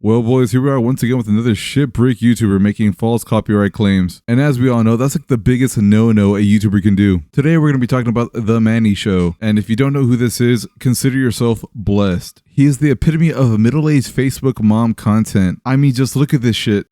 Well, boys, here we are once again with another shitbrick YouTuber making false copyright claims. And as we all know, that's like the biggest no-no a YouTuber can do. Today, we're going to be talking about the Mannii Show. And if you don't know who this is, consider yourself blessed. He is the epitome of middle-aged Facebook mom content. I mean, just look at this shit.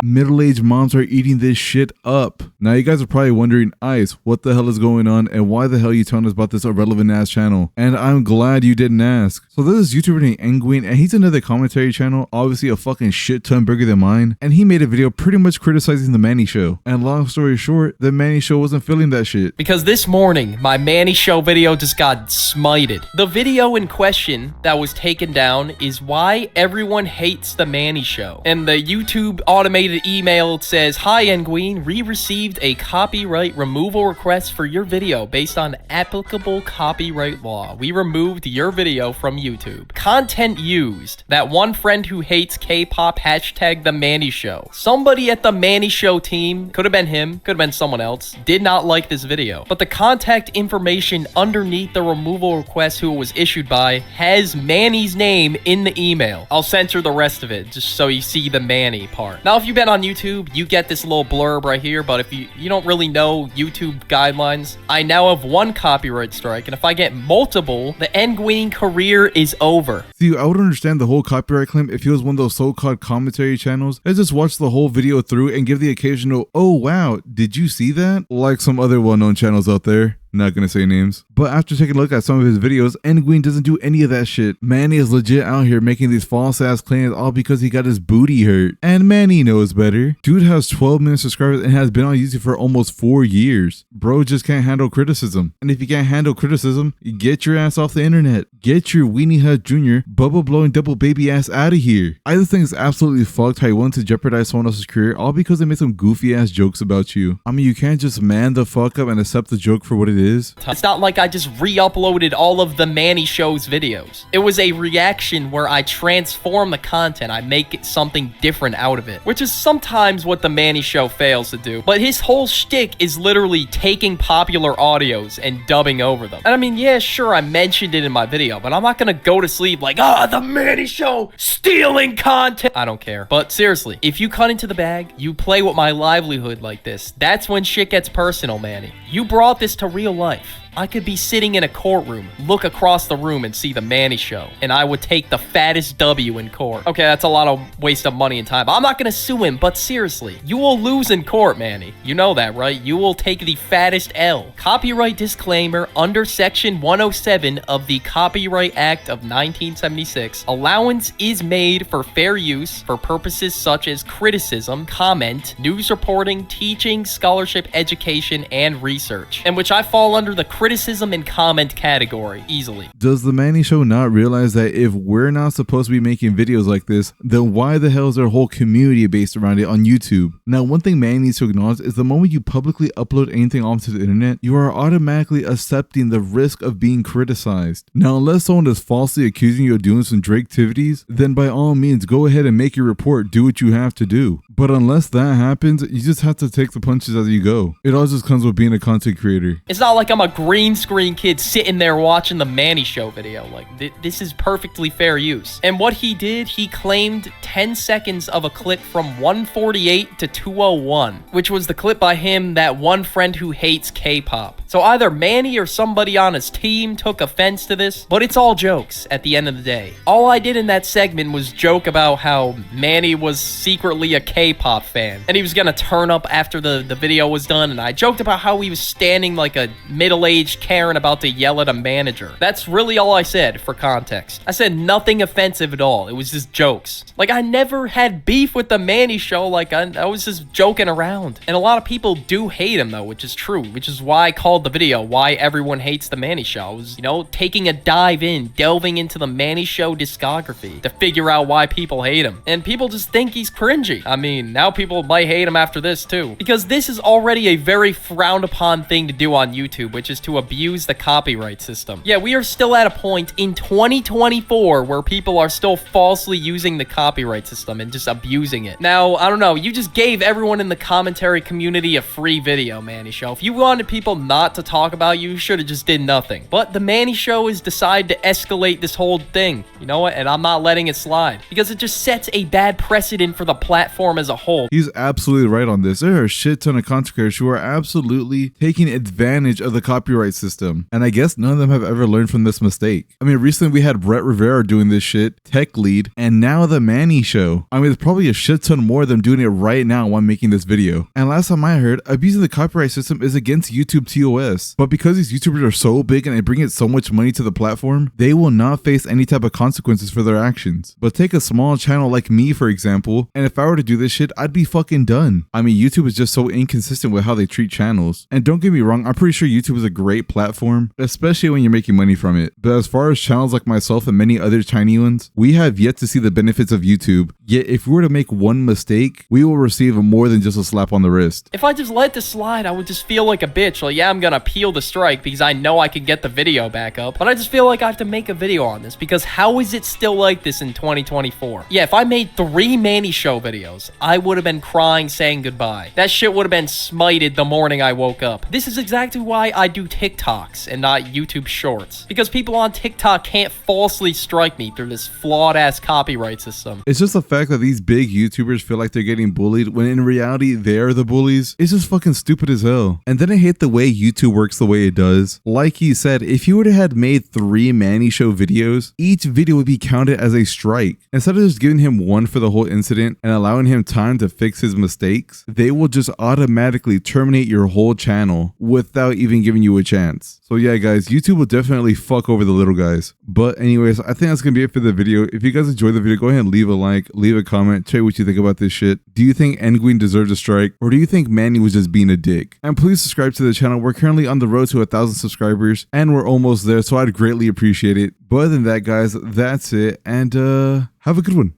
Middle-aged moms are eating this shit up. Now you guys are probably wondering, Ice, what the hell is going on and why the hell are you telling us about this irrelevant ass channel? And I'm glad you didn't ask. So there's this YouTuber named Nguyen, and he's another commentary channel, obviously a fucking shit ton bigger than mine, and he made a video pretty much criticizing the Mannii Show. And long story short, the Mannii Show wasn't feeling that shit. Because this morning, my Mannii Show video just got smited. The video in question that was taken down is why everyone hates the Mannii Show. And the YouTube automated email says, "Hi Nguyen, we received a copyright removal request for your video based on applicable copyright law. We removed your video from YouTube. Content used. That one friend who hates K-pop hashtag the Mannii Show. Somebody at the Mannii Show team, could have been him, could have been someone else, did not like this video. But the contact information underneath the removal request who it was issued by has Mannii's name in the email. I'll censor the rest of it just so you see the Mannii part. Now, if you've been on YouTube, you get this little blurb right here, but if you don't really know YouTube guidelines, I now have one copyright strike, and if I get multiple, the Nguyen career is over." See, I would understand the whole copyright claim if he was one of those so-called commentary channels that just watch the whole video through and give the occasional, "Oh wow, did you see that?" like some other well-known channels out there. Not gonna say names. But after taking a look at some of his videos, Nguyen doesn't do any of that shit. Mannii is legit out here making these false ass claims all because he got his booty hurt. And Mannii knows better. Dude has 12 million subscribers and has been on YouTube for almost 4 years. Bro just can't handle criticism. And if you can't handle criticism, get your ass off the internet. Get your Weenie Hut Jr. bubble blowing double baby ass out of here. I just think it's absolutely fucked how you want to jeopardize someone else's career all because they made some goofy ass jokes about you. I mean, you can't just man the fuck up and accept the joke for what it is. It's not like I just re-uploaded all of the Mannii Show's videos. It was a reaction where I transform the content. I make it something different out of it, which is sometimes what the Mannii Show fails to do. But his whole shtick is literally taking popular audios and dubbing over them. And I mean, yeah, sure, I mentioned it in my video, but I'm not gonna go to sleep like, the Mannii Show stealing content. I don't care. But seriously, if you cut into the bag, you play with my livelihood like this, that's when shit gets personal, Mannii. You brought this to real life. I could be sitting in a courtroom, look across the room and see the Mannii Show, and I would take the fattest W in court. Okay, that's a lot of waste of money and time. I'm not gonna sue him, but seriously, you will lose in court, Mannii. You know that, right? You will take the fattest L. Copyright disclaimer under Section 107 of the Copyright Act of 1976. Allowance is made for fair use for purposes such as criticism, comment, news reporting, teaching, scholarship, education, and research, in which I fall under the criticism and comment category easily. Does the Mannii Show not realize that if we're not supposed to be making videos like this, then why the hell is there a whole community based around it on YouTube? Now, one thing Mannii needs to acknowledge is the moment you publicly upload anything onto the internet, you are automatically accepting the risk of being criticized. Now, unless someone is falsely accusing you of doing some Drake activities, then by all means, go ahead and make your report, do what you have to do. But unless that happens, you just have to take the punches as you go. It all just comes with being a content creator. It's not like I'm a green screen kid sitting there watching the Mannii Show video. Like, this is perfectly fair use. And what he did, he claimed 10 seconds of a clip from 148 to 201, which was the clip by him, that one friend who hates K-pop. So either Mannii or somebody on his team took offense to this, but it's all jokes at the end of the day. All I did in that segment was joke about how Mannii was secretly a K-pop fan, and he was gonna turn up after the video was done, and I joked about how he was standing like a middle-aged Karen about to yell at a manager. That's really all I said for context. I said nothing offensive at all. It was just jokes. Like, I never had beef with the Mannii Show. Like, I was just joking around. And a lot of people do hate him, though, which is true, which is why I called called the video Why Everyone Hates the Mannii Show. I was, taking a dive in, delving into the Mannii Show discography to figure out why people hate him. And people just think he's cringy. I mean, now people might hate him after this too. Because this is already a very frowned upon thing to do on YouTube, which is to abuse the copyright system. Yeah, we are still at a point in 2024 where people are still falsely using the copyright system and just abusing it. Now, I don't know, you just gave everyone in the commentary community a free video, Mannii Show. If you wanted people not to talk about you, you should have just did nothing. But the Mannii Show has decided to escalate this whole thing. You know what? And I'm not letting it slide. Because it just sets a bad precedent for the platform as a whole. He's absolutely right on this. There are a shit ton of content creators who are absolutely taking advantage of the copyright system. And I guess none of them have ever learned from this mistake. I mean, recently we had Brett Rivera doing this shit, Tech Lead, and now the Mannii Show. I mean, there's probably a shit ton more of them doing it right now while making this video. And last time I heard, abusing the copyright system is against YouTube TOS. But because these YouTubers are so big and they bring in so much money to the platform, they will not face any type of consequences for their actions. But take a small channel like me, for example, and if I were to do this shit, I'd be fucking done. I mean, YouTube is just so inconsistent with how they treat channels. And don't get me wrong, I'm pretty sure YouTube is a great platform, especially when you're making money from it. But as far as channels like myself and many other tiny ones, we have yet to see the benefits of YouTube. Yet if we were to make one mistake, we will receive more than just a slap on the wrist. If I just let this slide, I would just feel like a bitch. Like, yeah, I'm gonna appeal the strike because I know I can get the video back up. But I just feel like I have to make a video on this because how is it still like this in 2024? Yeah, if I made 3 Mannii Show videos, I would have been crying saying goodbye. That shit would have been smited the morning I woke up. This is exactly why I do TikToks and not YouTube Shorts. Because people on TikTok can't falsely strike me through this flawed-ass copyright system. It's just the fact that these big YouTubers feel like they're getting bullied when in reality they're the bullies. It's just fucking stupid as hell. And then I hate the way YouTube works the way it does. Like he said, if you would have had made 3 Mannii Show videos, each video would be counted as a strike. Instead of just giving him one for the whole incident and allowing him time to fix his mistakes, they will just automatically terminate your whole channel without even giving you a chance. So yeah, guys, YouTube will definitely fuck over the little guys. But anyways, I think that's gonna be it for the video. If you guys enjoyed the video, go ahead and leave a like, leave a comment, tell me what you think about this shit. Do you think Nguyen deserves a strike, or do you think Mannii was just being a dick? And please subscribe to the channel. We're currently on the road to 1,000 subscribers, and we're almost there, so I'd greatly appreciate it. But other than that, guys, that's it, and have a good one.